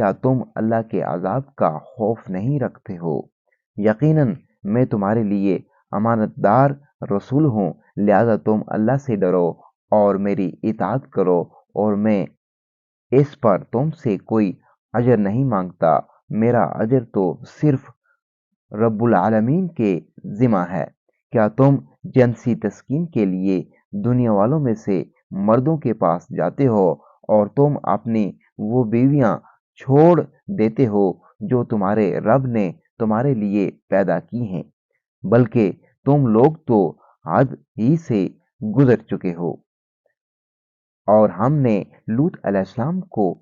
کیا تم اللہ کے عذاب کا خوف نہیں رکھتے ہو؟ یقیناً میں تمہارے لیے امانت دار رسول ہوں، لہذا تم اللہ سے ڈرو اور میری اطاعت کرو، اور میں اس پر تم سے کوئی اجر نہیں مانگتا، میرا اجر تو صرف رب العالمین کے ذمہ ہے۔ کیا تم جنسی تسکین کے لیے دنیا والوں میں سے مردوں کے پاس جاتے ہو اور تم اپنی وہ بیویاں چھوڑ دیتے ہو جو تمہارے رب نے تمہارے لیے پیدا کی ہیں، بلکہ تم لوگ تو حد ہی سے گزر چکے ہو۔ اور ہم نے لوط علیہ السلام کو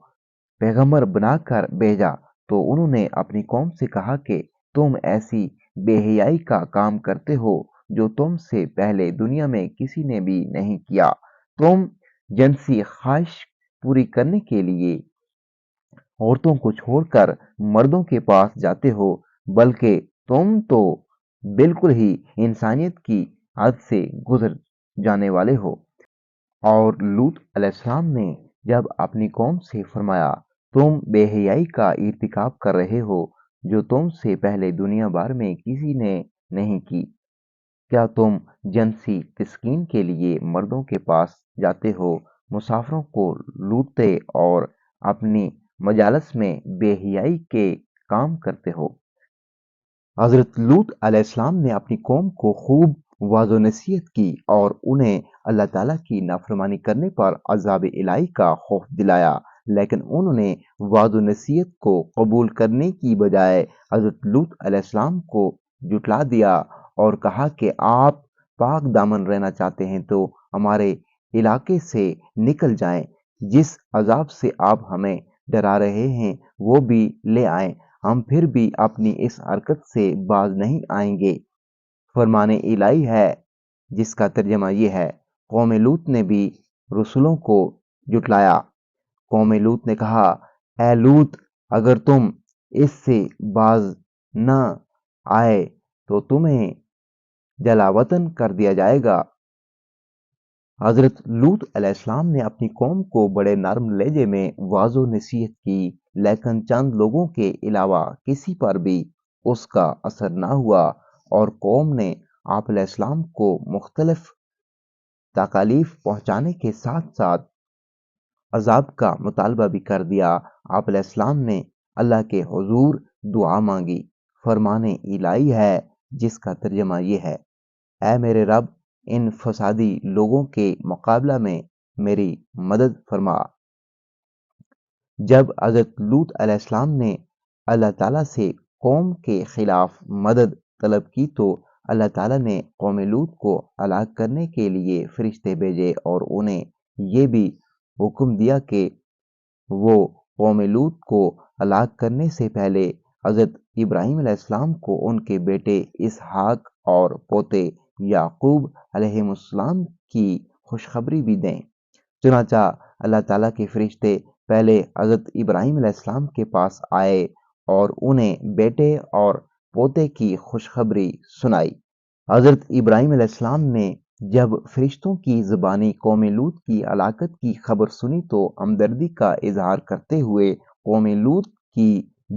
پیغمبر بنا کر بھیجا تو انہوں نے اپنی قوم سے کہا کہ تم ایسی بے حیائی کا کام کرتے ہو جو تم سے پہلے دنیا میں کسی نے بھی نہیں کیا۔ تم جنسی خواہش پوری کرنے کے لیے عورتوں کو چھوڑ کر مردوں کے پاس جاتے ہو، بلکہ تم تو بالکل ہی انسانیت کی حد سے گزر جانے والے ہو۔ اور لوط علیہ السلام نے جب اپنی قوم سے فرمایا تم بے حیائی کا ارتکاب کر رہے ہو جو تم سے پہلے دنیا بھر میں کسی نے نہیں کی، کیا تم جنسی تسکین کے لیے مردوں کے پاس جاتے ہو، مسافروں کو لوٹتے اور اپنی مجالس میں بے حیائی کے کام کرتے ہو؟ حضرت لوط علیہ السلام نے اپنی قوم کو خوب واضح و نصیحت کی اور انہیں اللہ تعالیٰ کی نافرمانی کرنے پر عذاب الہی کا خوف دلایا، لیکن انہوں نے وعظ و نصیحت کو قبول کرنے کی بجائے حضرت لوط علیہ السلام کو جھٹلا دیا اور کہا کہ آپ پاک دامن رہنا چاہتے ہیں تو ہمارے علاقے سے نکل جائیں، جس عذاب سے آپ ہمیں ڈرا رہے ہیں وہ بھی لے آئیں، ہم پھر بھی اپنی اس حرکت سے باز نہیں آئیں گے۔ فرمان الہی ہے جس کا ترجمہ یہ ہے، قوم لوط نے بھی رسولوں کو جھٹلایا۔ قوم لوط نے کہا، اے لوط، اگر تم اس سے باز نہ آئے تو تمہیں جلا وطن کر دیا جائے گا۔ حضرت لوط علیہ السلام نے اپنی قوم کو بڑے نرم لہجے میں واضح و نصیحت کی، لیکن چند لوگوں کے علاوہ کسی پر بھی اس کا اثر نہ ہوا، اور قوم نے آپ علیہ السلام کو مختلف تکالیف پہنچانے کے ساتھ ساتھ عذاب کا مطالبہ بھی کر دیا۔ آپ علیہ السلام نے اللہ کے حضور دعا مانگی۔ فرمان الہی ہے جس کا ترجمہ یہ ہے، اے میرے رب، ان فسادی لوگوں کے مقابلہ میں میری مدد فرما۔ جب حضرت لوط علیہ السلام نے اللہ تعالیٰ سے قوم کے خلاف مدد طلب کی تو اللہ تعالیٰ نے قوم لوط کو ہلاک کرنے کے لیے فرشتے بھیجے اور انہیں یہ بھی حکم دیا کہ وہ قوم لوط کو ہلاک کرنے سے پہلے حضرت ابراہیم علیہ السلام کو ان کے بیٹے اسحاق اور پوتے یعقوب علیہ السلام کی خوشخبری بھی دیں۔ چنانچہ اللہ تعالیٰ کے فرشتے پہلے حضرت ابراہیم علیہ السلام کے پاس آئے اور انہیں بیٹے اور پوتے کی خوشخبری سنائی۔ حضرت ابراہیم علیہ السلام نے جب فرشتوں کی زبانی قوم لوط کی ہلاکت کی خبر سنی تو ہمدردی کا اظہار کرتے ہوئے قوم لوط کی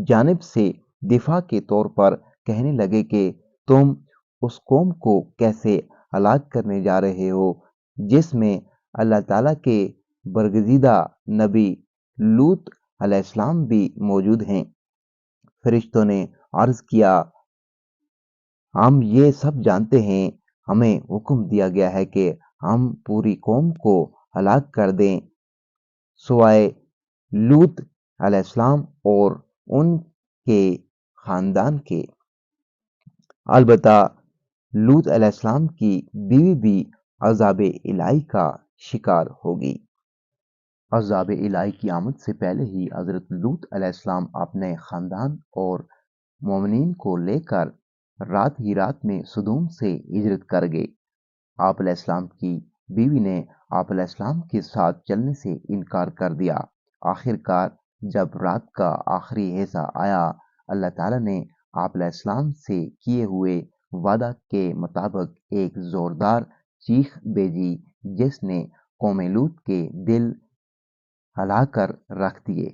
جانب سے دفاع کے طور پر کہنے لگے کہ تم اس قوم کو کیسے ہلاک کرنے جا رہے ہو جس میں اللہ تعالیٰ کے برگزیدہ نبی لوط علیہ السلام بھی موجود ہیں۔ فرشتوں نے عرض کیا، ہم یہ سب جانتے ہیں، ہمیں حکم دیا گیا ہے کہ ہم پوری قوم کو ہلاک کر دیں سوائے لوط علیہ السلام اور ان کے خاندان کے۔ البتہ لوط علیہ السلام کی بیوی بھی عذاب الہی کا شکار ہوگی۔ عذاب الہی کی آمد سے پہلے ہی حضرت لوط علیہ السلام اپنے خاندان اور مومنین کو لے کر رات ہی رات میں سدوم سے ہجرت کر گئے۔ آپ علیہ السلام کی بیوی نے آپ علیہ السلام کے ساتھ چلنے سے انکار کر دیا۔ آخر کار جب رات کا آخری حصہ آیا، اللہ تعالیٰ نے آپ علیہ السلام سے کیے ہوئے وعدہ کے مطابق ایک زوردار چیخ بھیجی جس نے قوم لوط کے دل ہلا کر رکھ دیے۔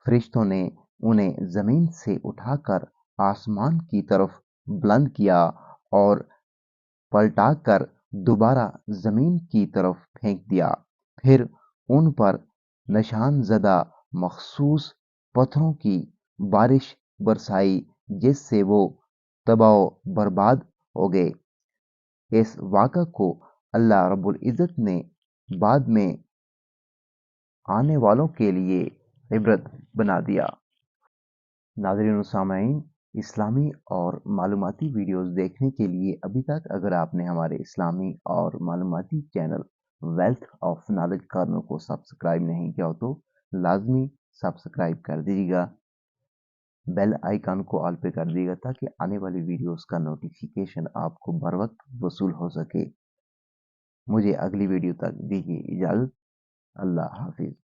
فرشتوں نے انہیں زمین سے اٹھا کر آسمان کی طرف بلند کیا اور پلٹا کر دوبارہ زمین کی طرف پھینک دیا۔ پھر ان پر نشان زدہ مخصوص پتھروں کی بارش برسائی جس سے وہ تباہ و برباد ہو گئے۔ اس واقعہ کو اللہ رب العزت نے بعد میں آنے والوں کے لیے عبرت بنا دیا۔ ناظرین و سامعین، اسلامی اور معلوماتی ویڈیوز دیکھنے کے لیے ابھی تک اگر آپ نے ہمارے اسلامی اور معلوماتی channel wealth of knowledge corner کو سبسکرائب نہیں کیا ہو تو لازمی سبسکرائب کر دیجیے گا، بیل آئیکن کو آل پہ کر دیجیے گا تاکہ آنے والی ویڈیوز کا نوٹیفیکیشن آپ کو بر وقت وصول ہو سکے۔ مجھے اگلی ویڈیو تک دیجیے اجازت۔ اللہ حافظ۔